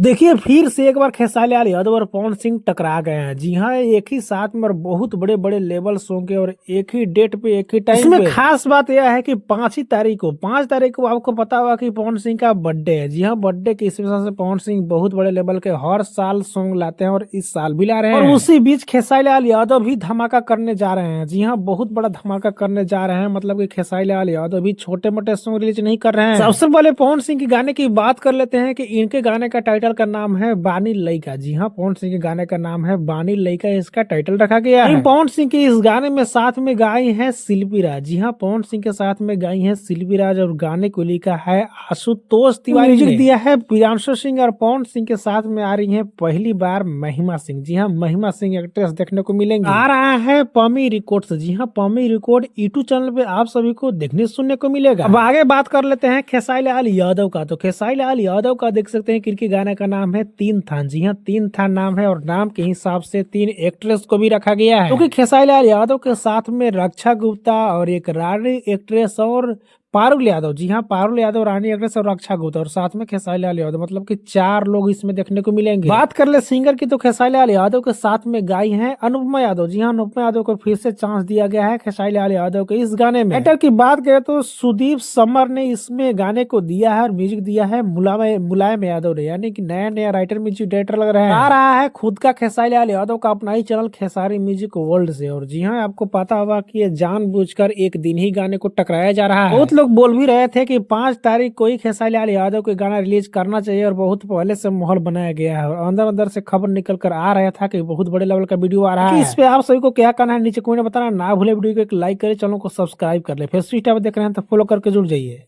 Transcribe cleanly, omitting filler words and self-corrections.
देखिए फिर से एक बार खेसारी लाल यादव और पवन सिंह टकरा गए हैं। जी हाँ, एक ही साथ में और बहुत बड़े बड़े लेवल्स होंगे और एक ही डेट पे एक ही टाइम पे। खास बात यह है कि 5 तारीख को आपको पता होगा कि पवन सिंह का बर्थडे है। जी हाँ, बर्थडे की इस वजह से पवन सिंह बहुत बड़े लेवल के हर साल सॉन्ग लाते हैं और इस साल भी ला रहे हैं। और उसी बीच खेसारी लाल यादव भी धमाका करने जा रहे हैं। जी हाँ, बहुत बड़ा धमाका करने जा रहे हैं। मतलब कि खेसारी लाल यादव भी छोटे मोटे सॉन्ग रिलीज नहीं कर रहे हैं। सबसे पहले पवन सिंह के गाने की बात कर लेते हैं कि इनके गाने का टाइटल का नाम है बानी लइका। जी हाँ, पवन सिंह के गाने का नाम है बानी लइका, इसका टाइटल रखा गया है। पवन सिंह के इस गाने में साथ में गाई है शिल्पी राज। जी हाँ, पवन सिंह के साथ में गाई है शिल्पी राज और गाने को लिखा है आशुतोष तिवारी। म्यूजिक दिया है प्रियांशु सिंह और पवन सिंह के साथ में आ रही है पहली बार महिमा सिंह। जी हाँ, महिमा सिंह एक्ट्रेस देखने को मिलेंगे। आ रहा है पमी रिकॉर्ड से। जी हाँ, पमी रिकॉर्ड यूट्यूब चैनल पे आप सभी को देखने सुनने को मिलेगा। अब आगे बात कर लेते हैं खेसारी लाल यादव का। तो खेसारी लाल यादव का देख सकते हैं कि गाने का नाम है तीन थान। जी हाँ, तीन थान नाम है और नाम के हिसाब से 3 एक्ट्रेस को भी रखा गया है, क्योंकि खेसारी लाल यादव के साथ में रक्षा गुप्ता और एक रानी एक्ट्रेस और पारुल यादव। जी हाँ, पारुल यादव, रानी एक्ट्रेस और रक्षा गुप्ता और साथ में खेसारी लाल यादव, मतलब कि 4 लोग इसमें देखने को मिलेंगे। बात कर ले सिंगर की, तो खेसारी लाल यादव के साथ में गाई है अनुपमा यादव। जी हाँ, अनुपमा यादव को फिर से चांस दिया गया है खेसारी लाल यादव के इस गाने में। राइटर की बात करें तो सुदीप समर ने इसमें गाने को दिया है और म्यूजिक दिया है मुलायम यादव ने, यानी कि नया राइटर म्यूजिक डायरेक्टर लग रहा है। आ रहा है खुद का खेसारी लाल यादव का अपना ही चैनल खेसारी म्यूजिक वर्ल्ड से। और जी हाँ, आपको पता होगा कि ये जानबूझकर एक दिन ही गाने को टकराया जा रहा है। बहुत लोग बोल भी रहे थे कि 5 तारीख को ही खेसारी लाल यादव के गाना रिलीज करना चाहिए और बहुत पहले से माहौल बनाया गया है और अंदर अंदर से खबर निकल कर आ रहा था कि बहुत बड़े लेवल का वीडियो आ रहा है। इस पे आप सभी को क्या कहना है नीचे कमेंट में बताना। ना भूले वीडियो को एक लाइक करें, चैनल को सब्सक्राइब कर ले। फेसबुक देख रहे हैं तो फॉलो करके जुड़ जाइए।